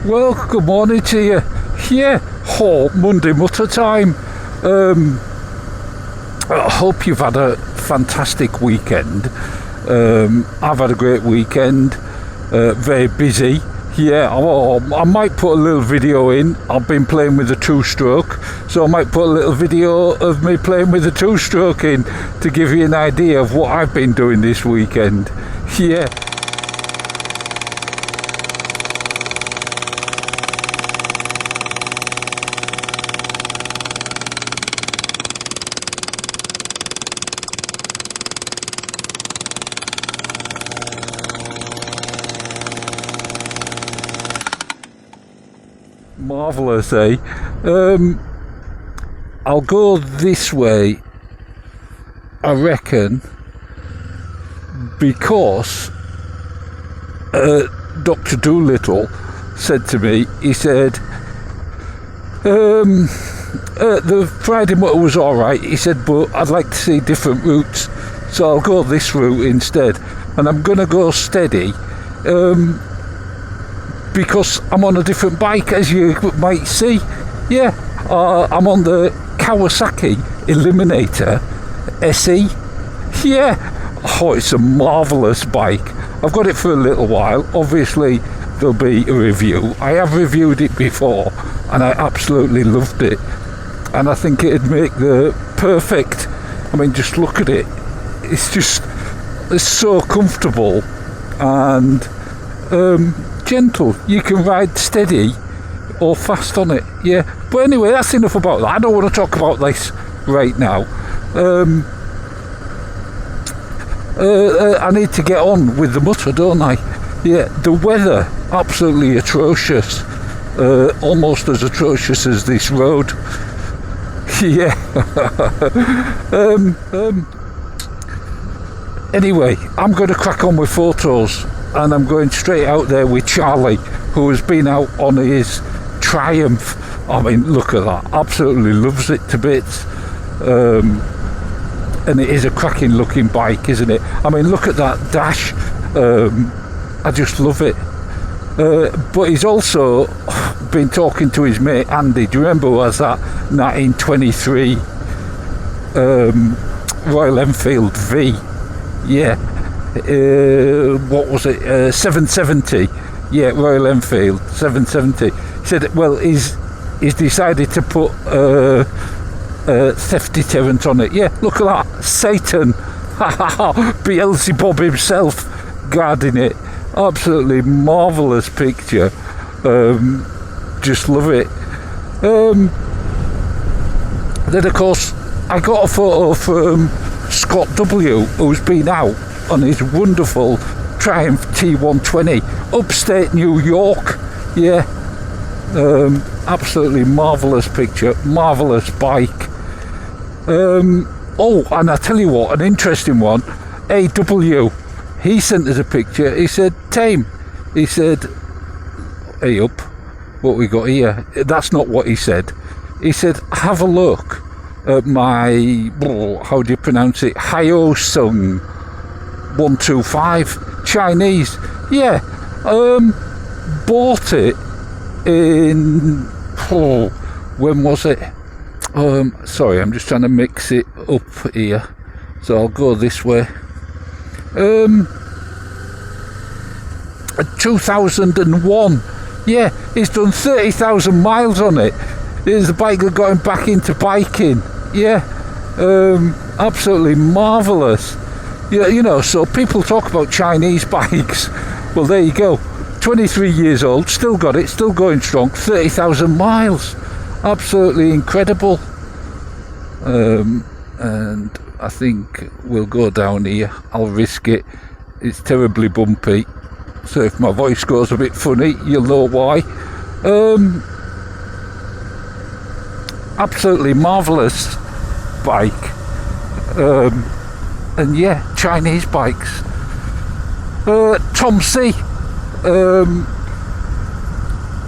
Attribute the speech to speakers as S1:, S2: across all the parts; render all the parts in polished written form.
S1: Well, good morning to you. Yeah, Monday Mutter time. I hope you've had a fantastic weekend. I've had a great weekend, very busy. Yeah, I might put a little video in. I've been playing with the two-stroke, so I might put a little video of me playing with the two-stroke in to give you an idea of what I've been doing this weekend. Yeah. Marvellous, eh? I'll go this way, I reckon, because Dr. Doolittle said to me, he said, the Friday Mutter was alright, he said, but I'd like to see different routes, so I'll go this route instead, and I'm going to go steady, because I'm on a different bike, as you might see. Yeah, I'm on the Kawasaki Eliminator SE. Yeah, oh, it's a marvellous bike. I've got it for a little while. Obviously, there'll be a review. I have reviewed it before, and I absolutely loved it. And I think it'd make the perfect. I mean, just look at it. It's so comfortable and gentle. You can ride steady or fast on it. Yeah, but anyway, that's enough about that. I don't want to talk about this right now. I need to get on with the Mutter, don't I? Yeah, the weather absolutely atrocious, almost as atrocious as this road. Yeah. Anyway, I'm going to crack on with photos, and I'm going straight out there with Charlie, who has been out on his Triumph. I mean, look at that, absolutely loves it to bits. And it is a cracking looking bike, isn't it? I mean, look at that dash. I just love it. But he's also been talking to his mate Andy. Do you remember who has that 1923 Royal Enfield V? Yeah. What was it? 770. Yeah, Royal Enfield 770. He said, well, he's decided to put theft deterrent on it. Yeah, look at that, Satan. Beelzebub himself guarding it. Absolutely marvellous picture. Just love it. Then of course I got a photo from Scott W, who's been out on his wonderful Triumph T120 upstate New York. Yeah, absolutely marvellous picture, marvellous bike. Oh, and I tell you what, an interesting one. AW, he sent us a picture. He said, Tame, he said, hey up, what we got here? That's not what he said. He said, have a look at my, how do you pronounce it, Aoocci 125 Chinese. Yeah, bought it in, when was it? Sorry, I'm just trying to mix it up here, so I'll go this way. 2001. Yeah, he's done 30,000 miles on it. It's the bike that got him back into biking. Yeah, absolutely marvellous. Yeah, you know, so people talk about Chinese bikes. Well, there you go. 23 years old, still got it, still going strong. 30,000 miles. Absolutely incredible. And I think we'll go down here. I'll risk it. It's terribly bumpy, so if my voice goes a bit funny, you'll know why. Absolutely marvellous bike. And yeah, Chinese bikes. Tom C,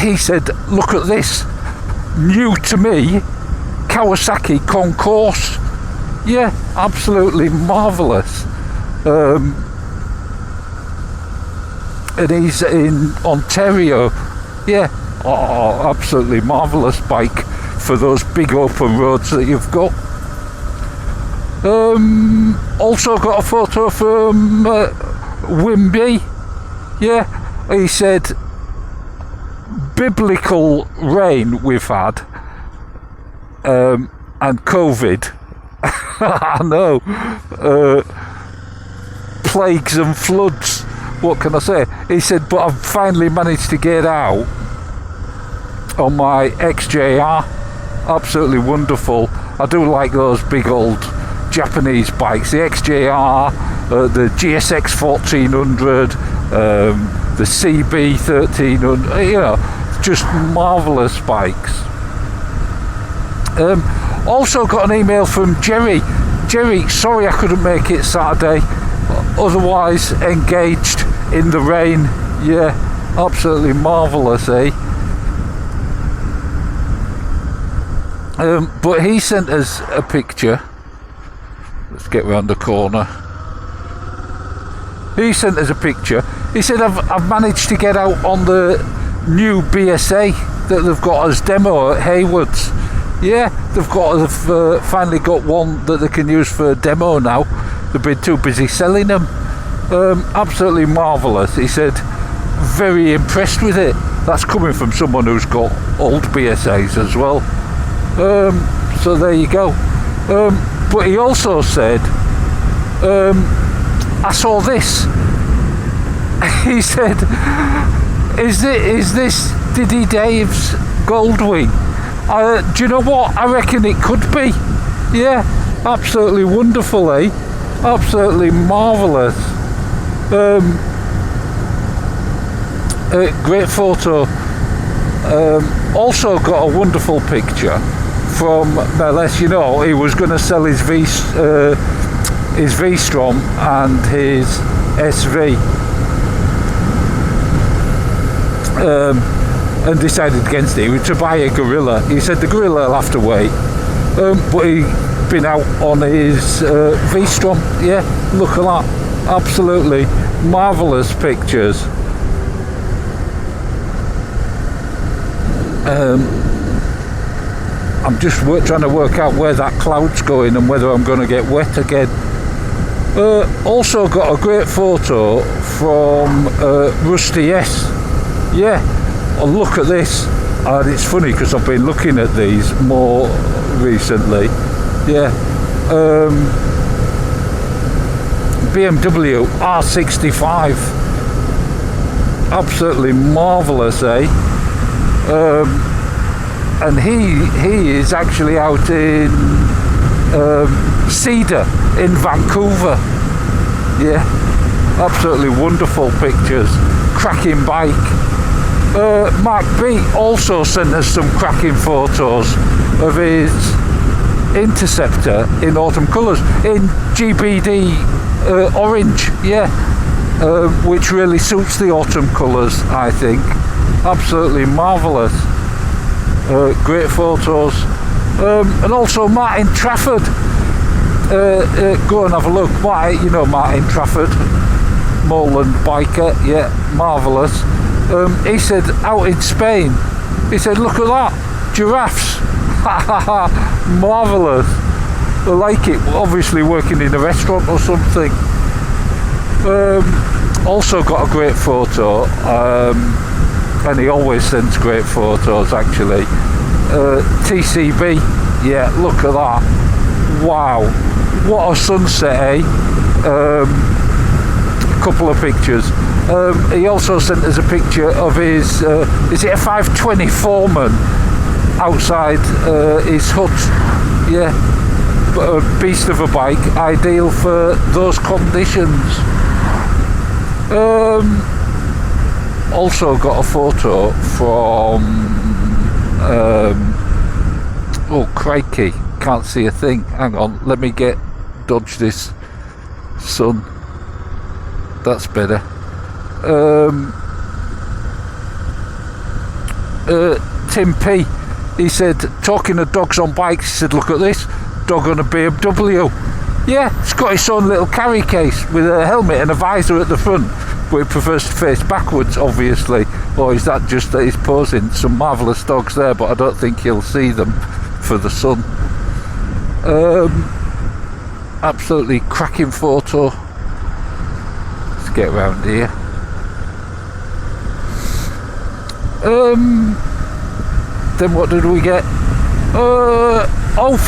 S1: he said, look at this, new to me Kawasaki Concourse. Yeah, absolutely marvellous. And he's in Ontario. Yeah, Oh, absolutely marvellous bike for those big open roads that you've got. Also got a photo from Wimby. Yeah, he said, biblical rain we've had, and COVID. I know. Plagues and floods. What can I say? He said, but I've finally managed to get out on my XJR. Absolutely wonderful. I do like those big old Japanese bikes. The XJR, the GSX-1400, the CB1300, you know, just marvellous bikes. Also got an email from Jerry. Jerry, sorry I couldn't make it Saturday. Otherwise engaged in the rain. Yeah, absolutely marvellous, eh? But he sent us a picture. Let's get round the corner. He sent us a picture. He said, I've managed to get out on the new BSA that they've got as demo at Hayward's. Yeah, they've finally got one that they can use for demo now. They've been too busy selling them. Absolutely marvellous. He said, very impressed with it. That's coming from someone who's got old BSAs as well. So there you go. But he also said, I saw this. He said, is this Diddy Dave's Goldwing? Do you know what? I reckon it could be. Yeah, absolutely wonderful, eh? Absolutely marvellous. Great photo. Also got a wonderful picture from Meles. You know, he was going to sell his V-Strom and his SV. And decided against it. He was to buy a Gorilla. He said the Gorilla will have to wait. But he'd been out on his V-Strom. Yeah, look at that. Absolutely marvellous pictures. I'm just trying to work out where that cloud's going and whether I'm going to get wet again. Also got a great photo from Rusty S. Yeah, oh, look at this. And it's funny because I've been looking at these more recently. Yeah. BMW R65. Absolutely marvellous, eh? And he is actually out in Cedar in Vancouver. Yeah, absolutely wonderful pictures. Cracking bike. Mark B also sent us some cracking photos of his Interceptor in autumn colours, in GBD orange. Yeah, which really suits the autumn colours, I think. Absolutely marvellous. Great photos. And also Martin Trafford. Go and have a look. You know Martin Trafford, Moreland biker. Yeah, marvellous. He said out in Spain. He said, look at that, giraffes. Marvellous. I like it. Obviously working in a restaurant or something. Also got a great photo. And he always sends great photos actually. TCB, yeah, look at that. Wow, what a sunset, eh? Couple of pictures. He also sent us a picture of his, is it a 520 Foreman outside his hut? Yeah, a beast of a bike, ideal for those conditions. Also got a photo from oh crikey, can't see a thing, hang on, let me dodge this sun, that's better. Tim P, he said, talking of dogs on bikes, he said, look at this dog on a BMW. Yeah, it's got its own little carry case with a helmet and a visor at the front. but he prefers to face backwards, obviously. Or is that just that he's posing? Some marvellous dogs there, but I don't think he'll see them for the sun. Absolutely cracking photo. Let's get around here. Then what did we get?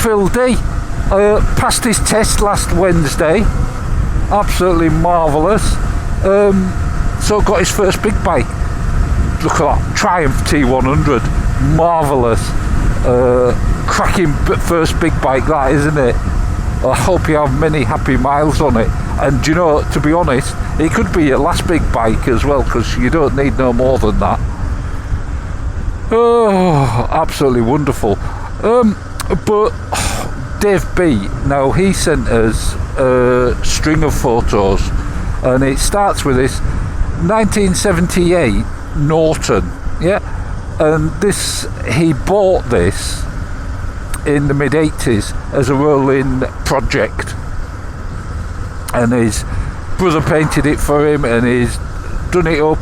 S1: Phil D passed his test last Wednesday. Absolutely marvellous. So got his first big bike. Look at that Triumph T100. Marvellous. Cracking first big bike, that, isn't it? I hope you have many happy miles on it. And you know, to be honest, it could be your last big bike as well, because you don't need no more than that. Oh, absolutely wonderful. But Dave B, now he sent us a string of photos, and it starts with this 1978 Norton, yeah, and this, he bought this in the mid-80s as a rolling project, and his brother painted it for him, and he's done it up,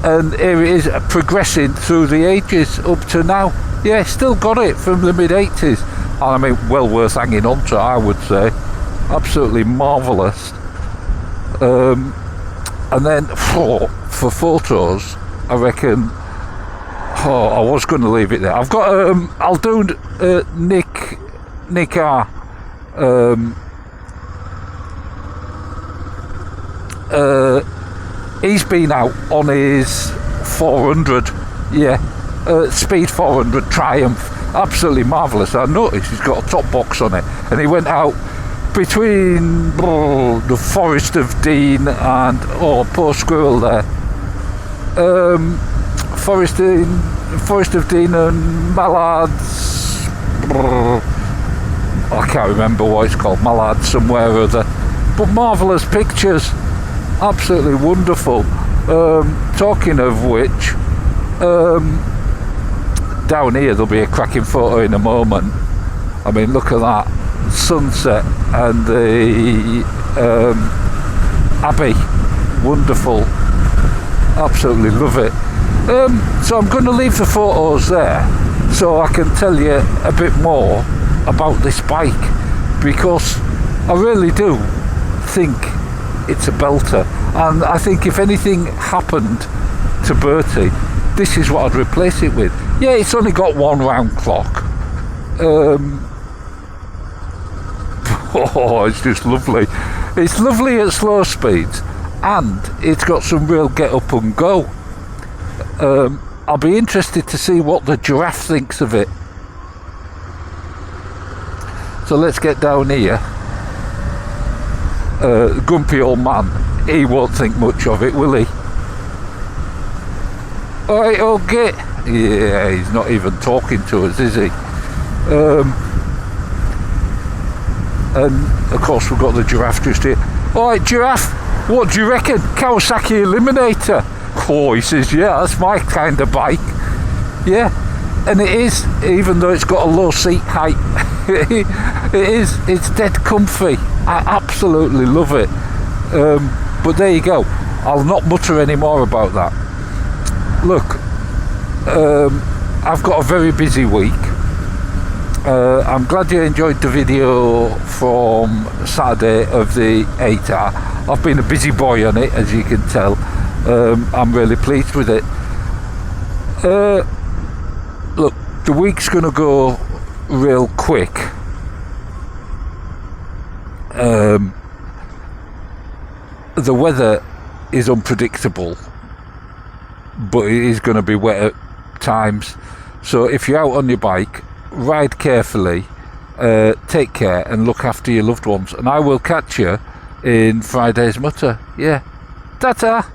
S1: and here it is, progressing through the ages up to now. Yeah, still got it from the mid-80s, and I mean, well worth hanging on to, I would say. Absolutely marvellous. And then for photos, I reckon, I was going to leave it there. I've got, I'll do Nick R. He's been out on his 400, yeah, Speed 400 Triumph. Absolutely marvellous. I noticed he's got a top box on it, and he went out between the Forest of Dean and poor squirrel there. Forest of Dean and Mallard's. I can't remember what it's called. Mallard somewhere or other. But marvellous pictures. Absolutely wonderful. Talking of which, down here there'll be a cracking photo in a moment. I mean, look at that sunset and the Abbey. Wonderful. Absolutely love it. So I'm going to leave the photos there so I can tell you a bit more about this bike, because I really do think it's a belter, and I think if anything happened to Bertie, this is what I'd replace it with. Yeah, it's only got one round clock. It's just lovely. It's lovely at slow speeds, and it's got some real get up and go. I'll be interested to see what the giraffe thinks of it. So let's get down here. Grumpy old man, he won't think much of it, will he? Alright, okay. Yeah, he's not even talking to us, is he? And of course we've got the giraffe just here. Alright, giraffe, what do you reckon? Kawasaki Eliminator? Oh, he says, yeah, that's my kind of bike. Yeah, and it is, even though it's got a low seat height. It's dead comfy. I absolutely love it. But there you go. I'll not mutter any more about that. Look, I've got a very busy week. I'm glad you enjoyed the video from Saturday of the 8R. I've been a busy boy on it, as you can tell. I'm really pleased with it. Look, the week's going to go real quick. The weather is unpredictable, but it is going to be wet at times. So if you're out on your bike, ride carefully, take care, and look after your loved ones. And I will catch you in Friday's Mutter. Yeah, ta-ta.